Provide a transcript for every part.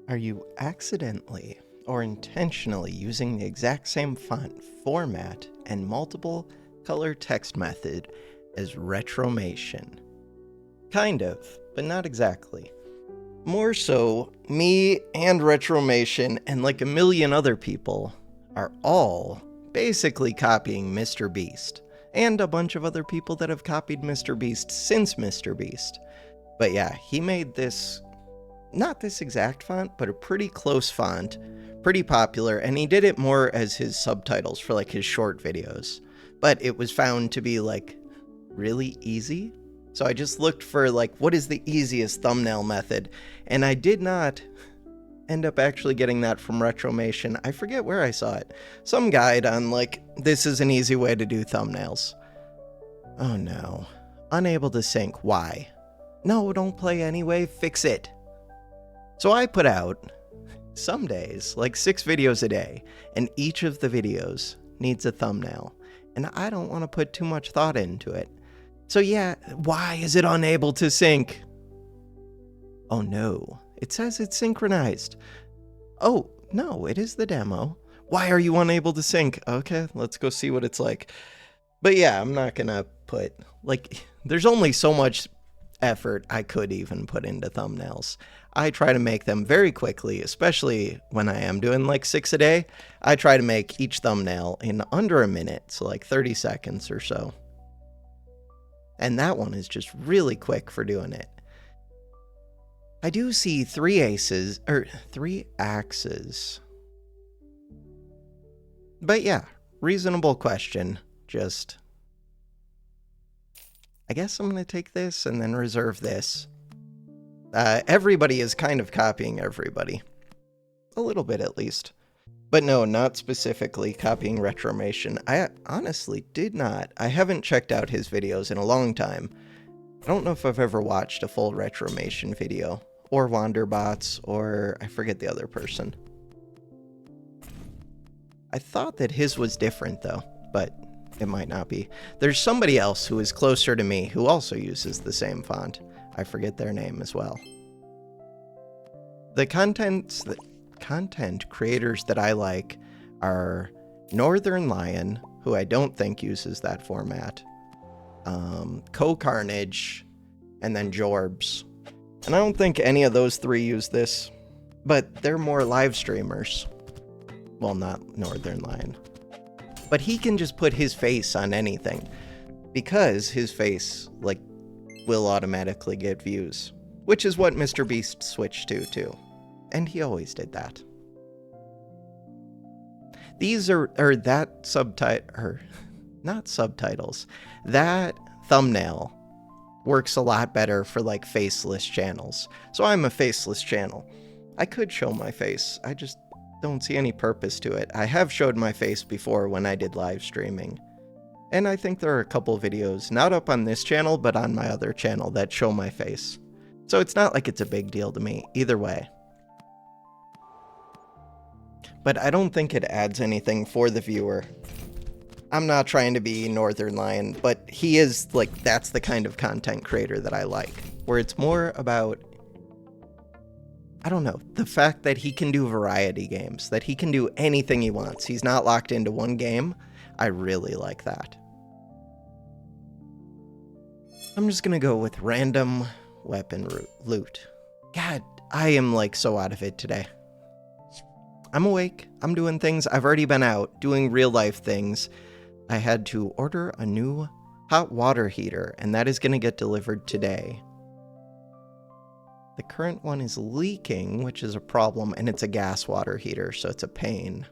Are you accidentally or intentionally using the exact same font, format, and multiple color text method as Retromation? Kind of, but not exactly. More so, me and Retromation and like a million other people are all basically copying Mr. Beast, and a bunch of other people that have copied Mr. Beast since Mr. Beast. But yeah, he made this, not this exact font, but a pretty close font, pretty popular, and he did it more as his subtitles for like his short videos. But it was found to be like really easy. So I just looked for like, what is the easiest thumbnail method? And I did not end up actually getting that from Retromation. I forget where I saw it. Some guide on like, this is an easy way to do thumbnails. Oh no. Unable to sync. Why? No, don't play anyway. Fix it. So I put out, some days, like 6 videos a day, and each of the videos needs a thumbnail. And I don't want to put too much thought into it. So yeah, why is it unable to sync? Oh no, it says it's synchronized. Oh, no, it is the demo. Why are you unable to sync? Okay, let's go see what it's like. But yeah, I'm not gonna put, like, there's only so much effort I could even put into thumbnails. I try to make them very quickly, especially when I am doing like 6 a day. I try to make each thumbnail in under a minute, so like 30 seconds or so. And that one is just really quick for doing it. I do see 3 axes. But yeah, reasonable question. Just, I guess I'm going to take this and then reserve this. Everybody is kind of copying everybody. A little bit at least. But no, not specifically copying Retromation. I honestly did not. I haven't checked out his videos in a long time. I don't know if I've ever watched a full Retromation video. Or Wanderbots, or I forget the other person. I thought that his was different though, but it might not be. There's somebody else who is closer to me who also uses the same font. I forget their name as well. The content creators that I like are Northern Lion, who I don't think uses that format, Co-Carnage, and then Jorbs. And I don't think any of those 3 use this, but they're more live streamers. Well, not Northern Lion. But he can just put his face on anything, because his face, like, will automatically get views, which is what Mr. Beast switched to, too. And he always did that. These are not subtitles. That thumbnail works a lot better for like faceless channels. So I'm a faceless channel. I could show my face. I just don't see any purpose to it. I have showed my face before when I did live streaming. And I think there are a couple videos, not up on this channel, but on my other channel that show my face. So it's not like it's a big deal to me, either way. But I don't think it adds anything for the viewer. I'm not trying to be Northern Lion, but he is, like, that's the kind of content creator that I like. Where it's more about, I don't know, the fact that he can do variety games, that he can do anything he wants. He's not locked into one game. I really like that. I'm just gonna go with random weapon loot. God, I am, like, so out of it today. I'm awake. I'm doing things. I've already been out doing real life things. I had to order a new hot water heater, and that is going to get delivered today. The current one is leaking, which is a problem, and it's a gas water heater, so it's a pain.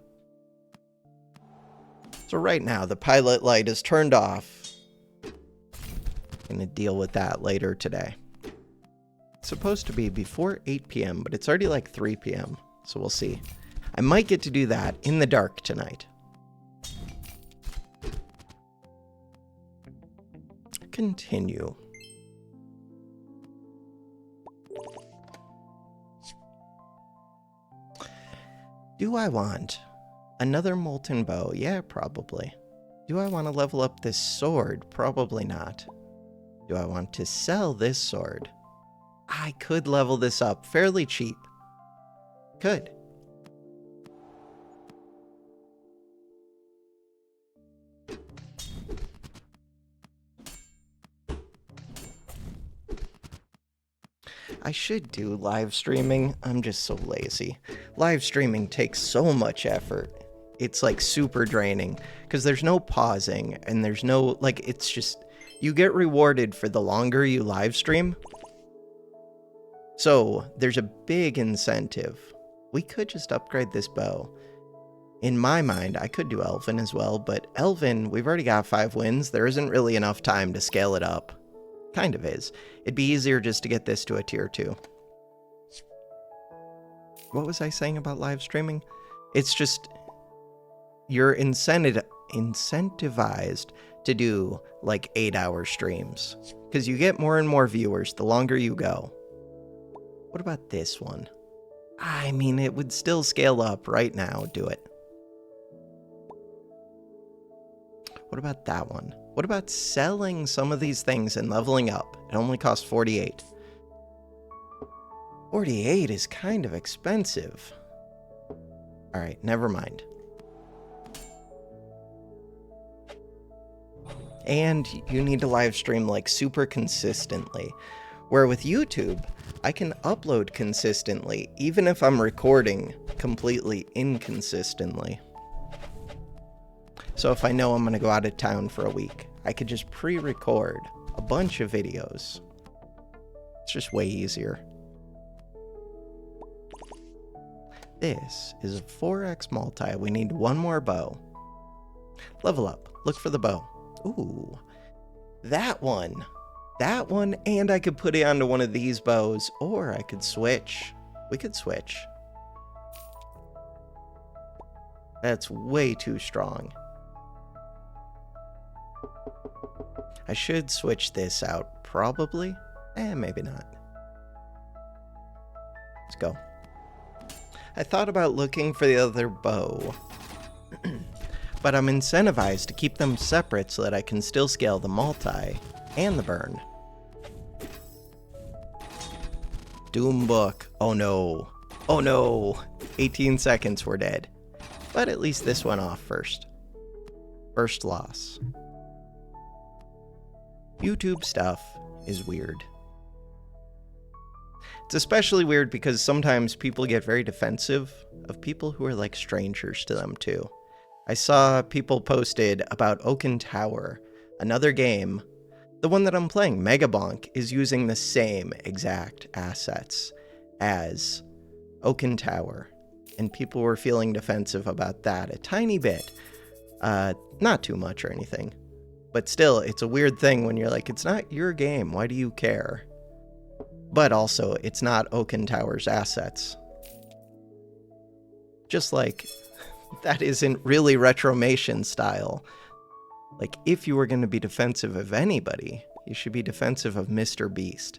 So right now, the pilot light is turned off. I'm going to deal with that later today. It's supposed to be before 8 p.m., but it's already like 3 p.m., so we'll see. I might get to do that in the dark tonight. Continue. Do I want another molten bow? Yeah, probably. Do I want to level up this sword? Probably not. Do I want to sell this sword? I could level this up fairly cheap. Could. I should do live streaming. I'm just so lazy. Live streaming takes so much effort. It's like super draining because there's no pausing and there's no, like, it's just, you get rewarded for the longer you live stream. So there's a big incentive. We could just upgrade this bow. In my mind, I could do Elven as well, but Elven, we've already got 5 wins. There isn't really enough time to scale it up. Kind of is. It'd be easier just to get this to a tier 2. What was I saying about live streaming? It's just, you're incentivized to do like 8-hour streams because you get more and more viewers the longer you go. What about this one? I mean, it would still scale up right now. Do it. What about that one? What about selling some of these things and leveling up? It only costs 48. 48 is kind of expensive. All right, never mind. And you need to live stream like super consistently. Where with YouTube, I can upload consistently, even if I'm recording completely inconsistently. So if I know I'm going to go out of town for a week, I could just pre-record a bunch of videos. It's just way easier. This is a 4x multi. We need one more bow. Level up. Look for the bow. Ooh, that one. That one, and I could put it onto one of these bows, or I could switch. We could switch. That's way too strong. I should switch this out, probably. Maybe not. Let's go. I thought about looking for the other bow, but I'm incentivized to keep them separate so that I can still scale the multi and the burn. Doom book. Oh no. Oh no. 18 seconds, we're dead. But at least this went off first. First loss. YouTube stuff is weird. It's especially weird because sometimes people get very defensive of people who are like strangers to them too. I saw people posted about Oaken Tower, another game. The one that I'm playing, Megabonk, is using the same exact assets as Oaken Tower. And people were feeling defensive about that a tiny bit. Not too much or anything. But still, it's a weird thing when you're like, it's not your game, why do you care? But also, it's not Oaken Tower's assets. Just like, that isn't really Retromation style. Like, if you were going to be defensive of anybody, you should be defensive of Mr. Beast.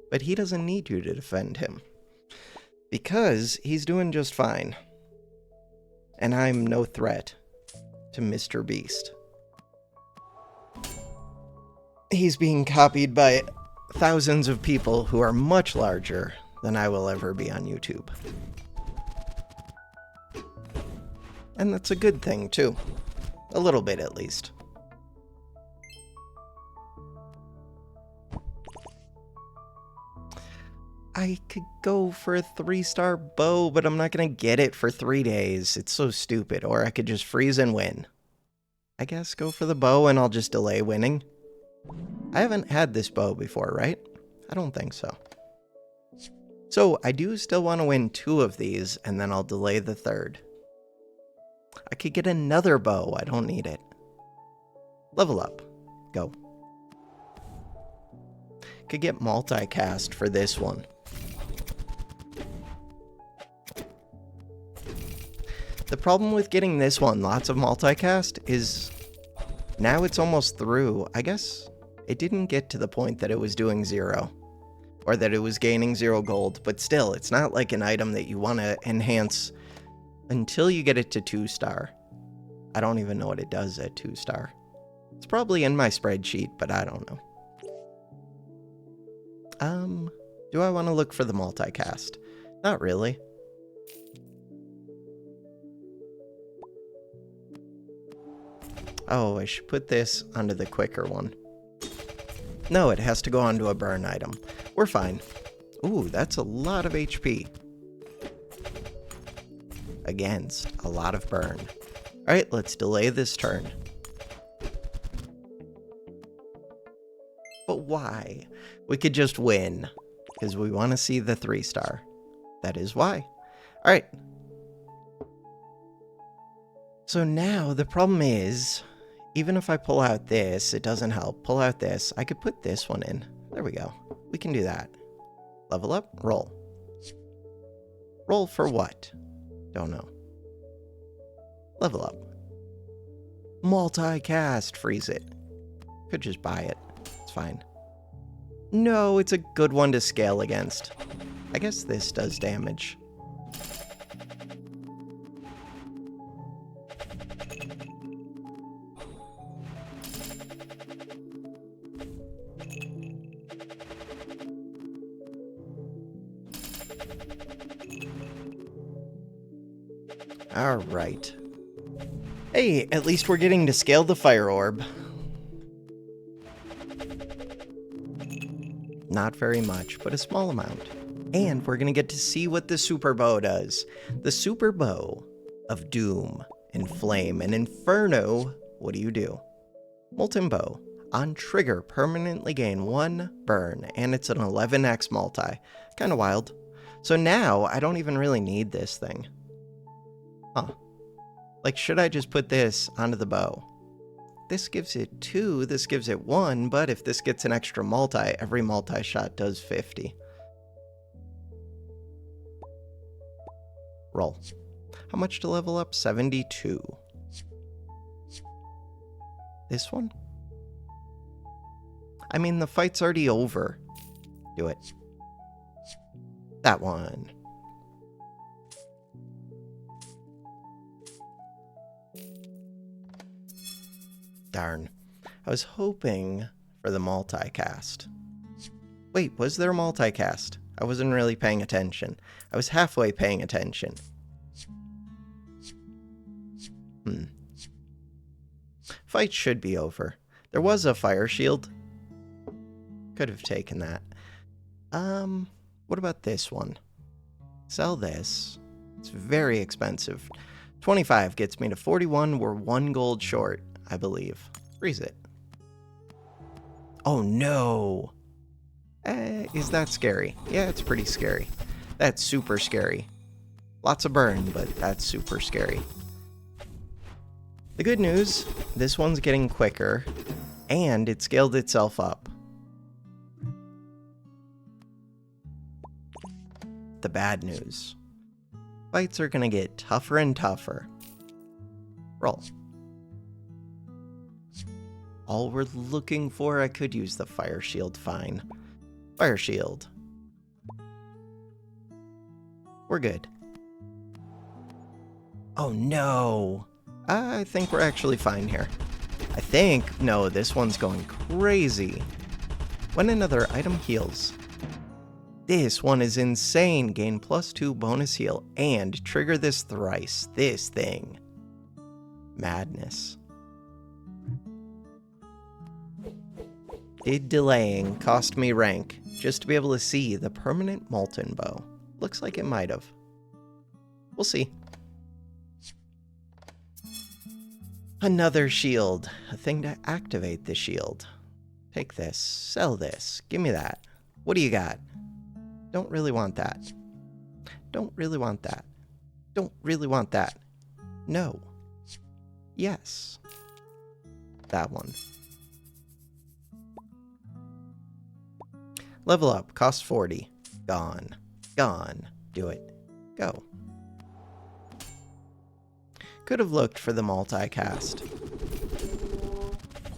But he doesn't need you to defend him. Because he's doing just fine. And I'm no threat to Mr. Beast. He's being copied by thousands of people who are much larger than I will ever be on YouTube. And that's a good thing, too. A little bit, at least. I could go for a 3-star bow, but I'm not going to get it for 3 days. It's so stupid. Or I could just freeze and win. I guess go for the bow and I'll just delay winning. I haven't had this bow before, right? I don't think so. So I do still want to win 2 of these, and then I'll delay the 3rd. I could get another bow. I don't need it. Level up. Go. Could get multicast for this one. The problem with getting this one, lots of multicast, is now it's almost through. I guess it didn't get to the point that it was doing 0. Or that it was gaining 0 gold, but still, it's not like an item that you want to enhance until you get it to 2-star. I don't even know what it does at 2-star. It's probably in my spreadsheet, but I don't know. Do I want to look for the multicast? Not really. Oh, I should put this onto the quicker one. No, it has to go onto a burn item. We're fine. Ooh, that's a lot of HP. Against a lot of burn. Alright, let's delay this turn. But why? We could just win. Because we want to see the 3-star. That is why. Alright. So now the problem is, even if I pull out this, it doesn't help. Pull out this. I could put this one in. There we go. We can do that. Level up, roll. Roll for what? Don't know. Level up. Multicast, freeze it. Could just buy it. It's fine. No, it's a good one to scale against. I guess this does damage. Alright. Hey, at least we're getting to scale the fire orb. Not very much, but a small amount. And we're gonna get to see what the super bow does. The super bow of doom and flame and inferno. What do? Molten bow. On trigger, permanently gain 1 burn, and it's an 11x multi. Kinda wild. So now, I don't even really need this thing. Huh. Like, should I just put this onto the bow? This gives it 2, this gives it 1, but if this gets an extra multi, every multi-shot does 50. Roll. How much to level up? 72. This one? I mean, the fight's already over. Do it. That one. Darn. I was hoping for the multicast. Wait, was there a multicast? I wasn't really paying attention. I was halfway paying attention. Fight should be over. There was a fire shield. Could have taken that. What about this one? Sell this. It's very expensive. 25 gets me to 41. We're 1 gold short, I believe. Freeze it. Oh no! Is that scary? Yeah, it's pretty scary. That's super scary. Lots of burn, but that's super scary. The good news, this one's getting quicker, and it scaled itself up. The bad news. Fights are gonna get tougher and tougher. Roll. All we're looking for, I could use the fire shield, fine. Fire shield. We're good. Oh no! I think we're actually fine here. I think, no, this one's going crazy. When another item heals. This one is insane. Gain +2 bonus heal and trigger this thrice. This thing. Madness. Did delaying cost me rank just to be able to see the permanent molten bow? Looks like it might have. We'll see. Another shield. A thing to activate the shield. Take this. Sell this. Give me that. What do you got? Don't really want that. Don't really want that. Don't really want that. No. Yes. That one. Level up. Cost 40. Gone. Gone. Do it. Go. Could have looked for the multicast.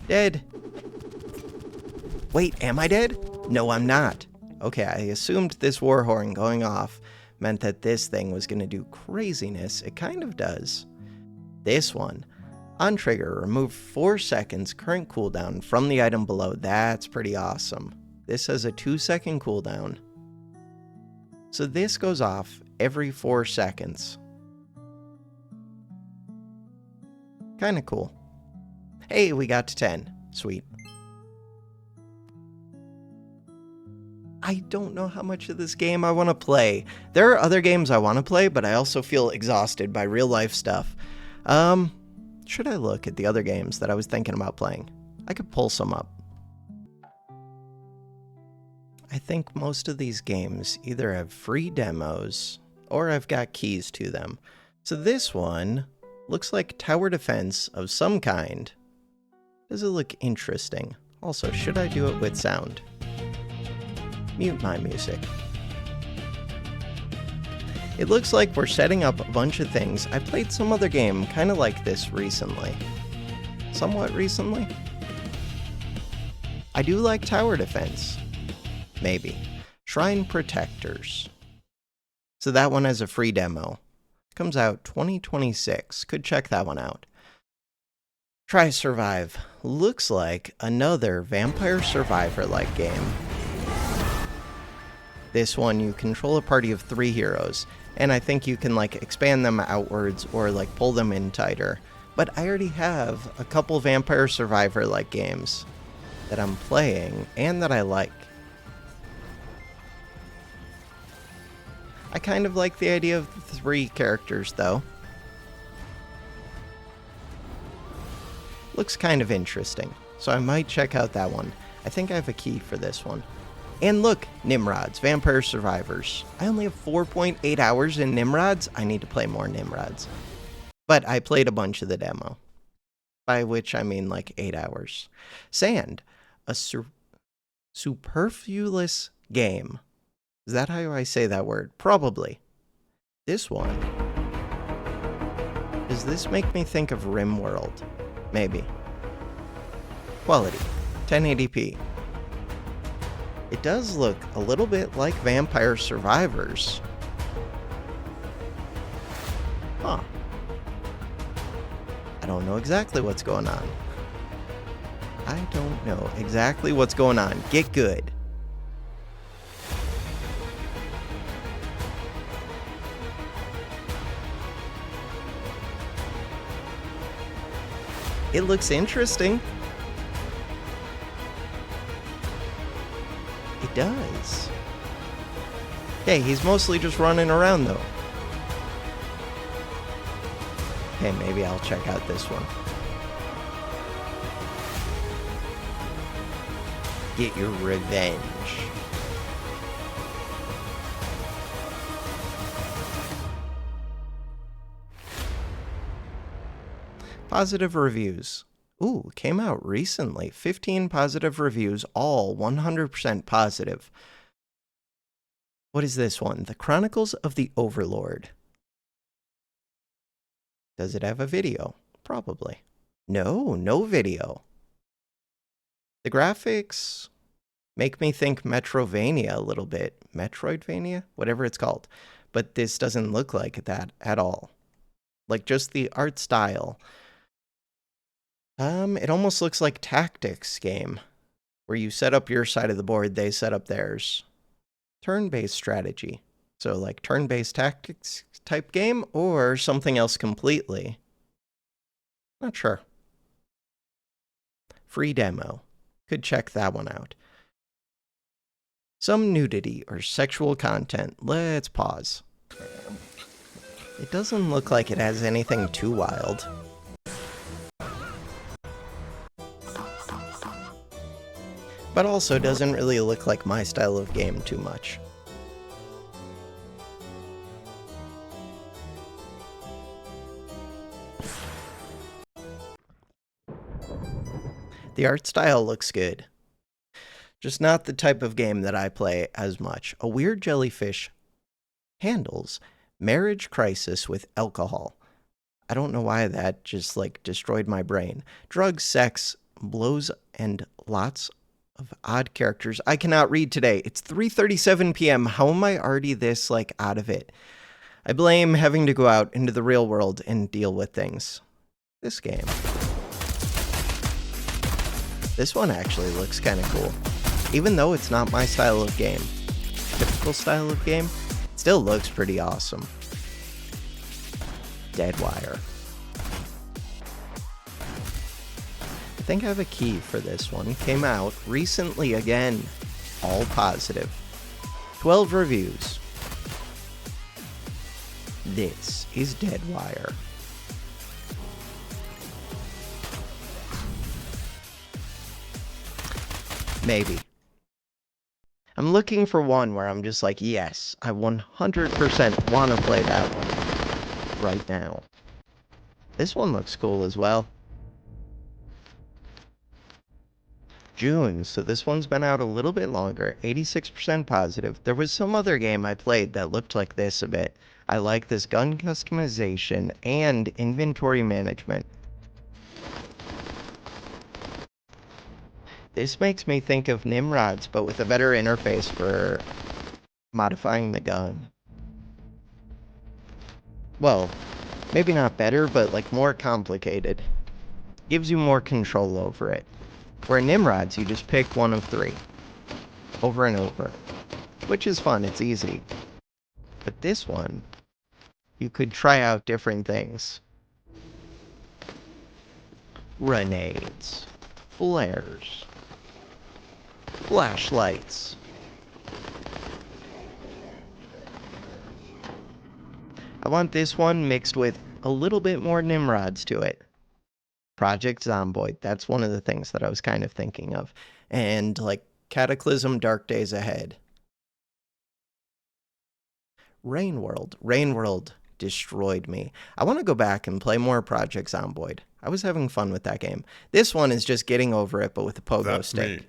Dead. Wait, am I dead? No, I'm not. Okay, I assumed this war horn going off meant that this thing was going to do craziness. It kind of does. This one. On trigger, remove 4 seconds current cooldown from the item below. That's pretty awesome. This has a 2-second cooldown. So this goes off every 4 seconds. Kinda cool. Hey, we got to 10. Sweet. I don't know how much of this game I want to play. There are other games I want to play, but I also feel exhausted by real life stuff. Should I look at the other games that I was thinking about playing? I could pull some up. I think most of these games either have free demos or I've got keys to them. So this one looks like tower defense of some kind. Does it look interesting? Also, should I do it with sound? Mute my music. It looks like we're setting up a bunch of things. I played some other game kind of like this recently. Somewhat recently. I do like tower defense. Maybe. Shrine Protectors. So that one has a free demo. Comes out 2026. Could check that one out. Try Survive. Looks like another Vampire Survivor-like game. This one, you control a party of 3 heroes, and I think you can like expand them outwards or like pull them in tighter. But I already have a couple Vampire Survivor-like games that I'm playing and that I like. I kind of like the idea of 3 characters though. Looks kind of interesting, so I might check out that one. I think I have a key for this one. And look, Nimrods, Vampire Survivors. I only have 4.8 hours in Nimrods. I need to play more Nimrods. But I played a bunch of the demo. By which I mean like 8 hours. Sand, a superfluous game. Is that how I say that word? Probably. This one. Does this make me think of RimWorld? Maybe. Quality, 1080p. It does look a little bit like Vampire Survivors. Huh. I don't know exactly what's going on. I don't know exactly what's going on. Get good. It looks interesting. It does. Okay, he's mostly just running around though. Okay, maybe I'll check out this one. Get your revenge. Positive reviews. Ooh, came out recently. 15 positive reviews, all 100% positive. What is this one? The Chronicles of the Overlord. Does it have a video? Probably. No video. The graphics make me think Metrovania a little bit. Metroidvania? Whatever it's called. But this doesn't look like that at all. Like just the art style. It almost looks like tactics game, where you set up your side of the board, they set up theirs. Turn-based strategy. So like turn-based tactics type game, or something else completely. Not sure. Free demo. Could check that one out. Some nudity or sexual content. Let's pause. It doesn't look like it has anything too wild. But also doesn't really look like my style of game too much. The art style looks good. Just not the type of game that I play as much. A weird jellyfish handles marriage crisis with alcohol. I don't know why that just like destroyed my brain. Drugs, sex, blows, and lots of odd characters. I cannot read today. It's 3:37 p.m. How am I already this like out of it? I blame having to go out into the real world and deal with things. This game. This one actually looks kind of cool. Even though it's not my style of game. Typical style of game. It still looks pretty awesome. Deadwire. think I have a key for this one. Came out recently again. All positive. 12 reviews. This is Deadwire. Maybe. I'm looking for one where I'm just like, yes, I 100% want to play that one right now. This one looks cool as well. June, so this one's been out a little bit longer, 86% positive. There was some other game I played that looked like this a bit. I like this gun customization and inventory management. This makes me think of Nimrods, but with a better interface for modifying the gun. Well, maybe not better, but like more complicated. Gives you more control over it. Where in Nimrods, you just pick one of 3. Over and over. Which is fun, it's easy. But this one, you could try out different things. Grenades. Flares. Flashlights. I want this one mixed with a little bit more Nimrods to it. Project Zomboid, that's one of the things that I was kind of thinking of. And like Cataclysm Dark Days Ahead. Rainworld destroyed me. I want to go back and play more Project Zomboid. I was having fun with that game. This one is just getting over it, but with a pogo stick. Me.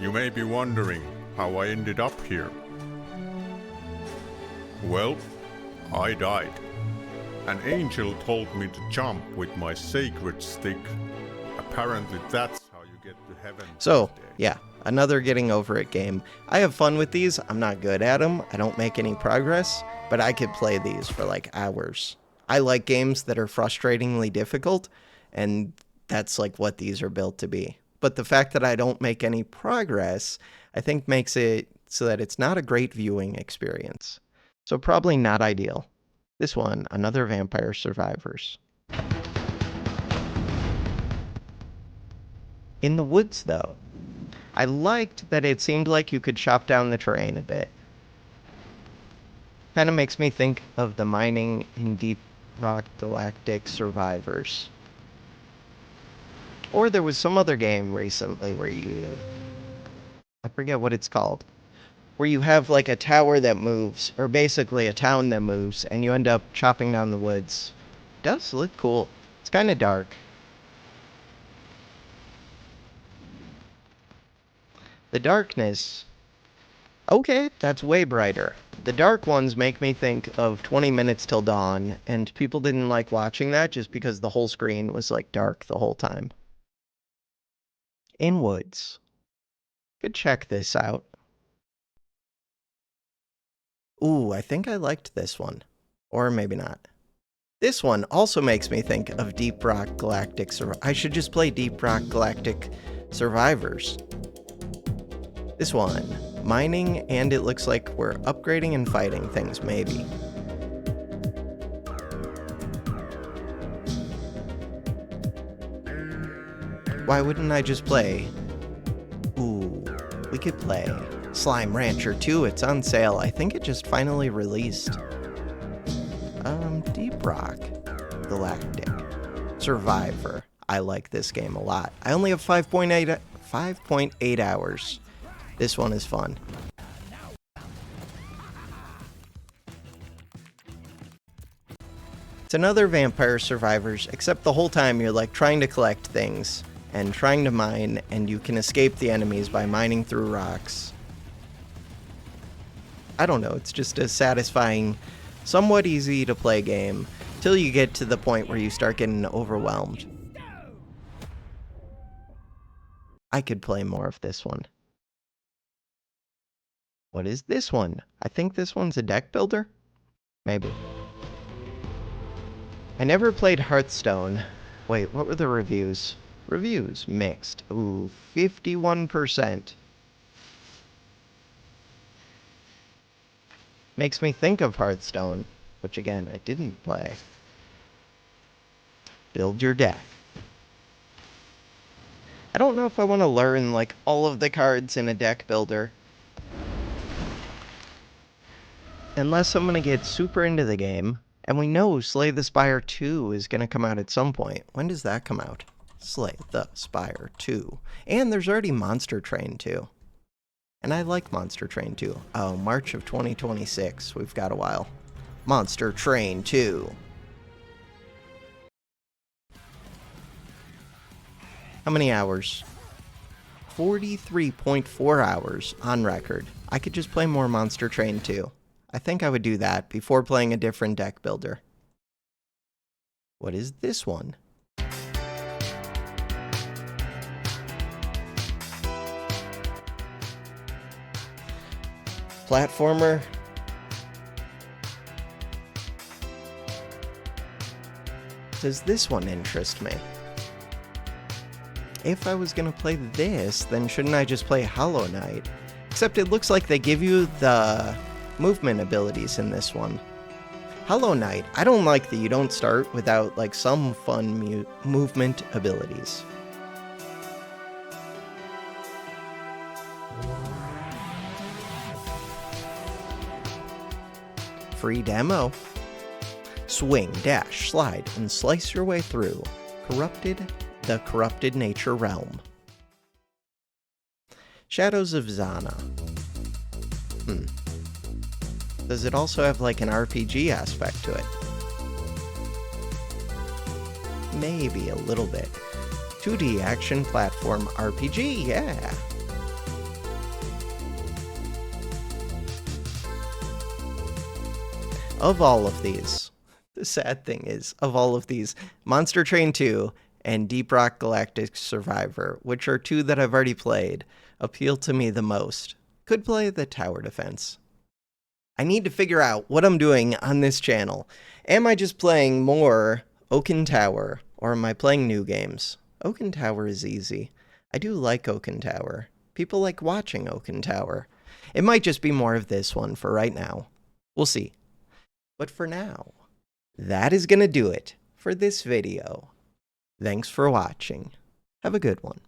You may be wondering how I ended up here. Well, I died. An angel told me to jump with my sacred stick. Apparently that's how you get to heaven. So, yeah, another getting over it game. I have fun with these. I'm not good at them. I don't make any progress, but I could play these for like hours. I like games that are frustratingly difficult, and that's like what these are built to be. But the fact that I don't make any progress, I think makes it so that it's not a great viewing experience. So probably not ideal. This one, another Vampire Survivors. In the woods, though, I liked that it seemed like you could chop down the terrain a bit. Kind of makes me think of the mining in Deep Rock Galactic Survivors. Or there was some other game recently where I forget what it's called. Where you have like a tower that moves, or basically a town that moves, and you end up chopping down the woods. It does look cool. It's kind of dark. The darkness... Okay, that's way brighter. The dark ones make me think of 20 Minutes Till Dawn, and people didn't like watching that just because the whole screen was like dark the whole time. In woods. Could check this out. Ooh, I think I liked this one. Or maybe not. This one also makes me think of Deep Rock Galactic Survivors. I should just play Deep Rock Galactic Survivors. This one. Mining, and it looks like we're upgrading and fighting things, maybe. Why wouldn't I just play? Ooh, we could play Slime Rancher 2. It's on sale. I think it just finally released. Deep Rock Galactic Survivor. I like this game a lot. I only have 5.8 hours. This one is fun. It's another Vampire Survivors, except the whole time you're like trying to collect things and trying to mine, and you can escape the enemies by mining through rocks. I don't know, it's just a satisfying, somewhat easy to play game till you get to the point where you start getting overwhelmed. I could play more of this one. What is this one? I think this one's a deck builder? Maybe. I never played Hearthstone. Wait, what were the reviews? Reviews, mixed. Ooh, 51%. Makes me think of Hearthstone, which again, I didn't play. Build your deck. I don't know if I want to learn, like, all of the cards in a deck builder. Unless I'm going to get super into the game, and we know Slay the Spire 2 is going to come out at some point. When does that come out? Slay the Spire 2. And there's already Monster Train 2. And I like Monster Train 2. Oh, March of 2026. We've got a while. Monster Train 2. How many hours? 43.4 hours on record. I could just play more Monster Train 2. I think I would do that before playing a different deck builder. What is this one? Platformer. Does this one interest me? If I was gonna play this, then shouldn't I just play Hollow Knight? Except it looks like they give you the movement abilities in this one. Hollow Knight, I don't like that you don't start without like some fun movement abilities. Free demo. Swing, dash, slide, and slice your way through the corrupted nature realm. Shadows of Zana. Does it also have like an RPG aspect to it? Maybe a little bit. 2D action platform RPG, yeah. Of all of these, the sad thing is, of all of these, Monster Train 2 and Deep Rock Galactic Survivor, which are two that I've already played, appeal to me the most. Could play the tower defense. I need to figure out what I'm doing on this channel. Am I just playing more Oaken Tower, or am I playing new games? Oaken Tower is easy. I do like Oaken Tower. People like watching Oaken Tower. It might just be more of this one for right now. We'll see. But for now, that is going to do it for this video. Thanks for watching. Have a good one.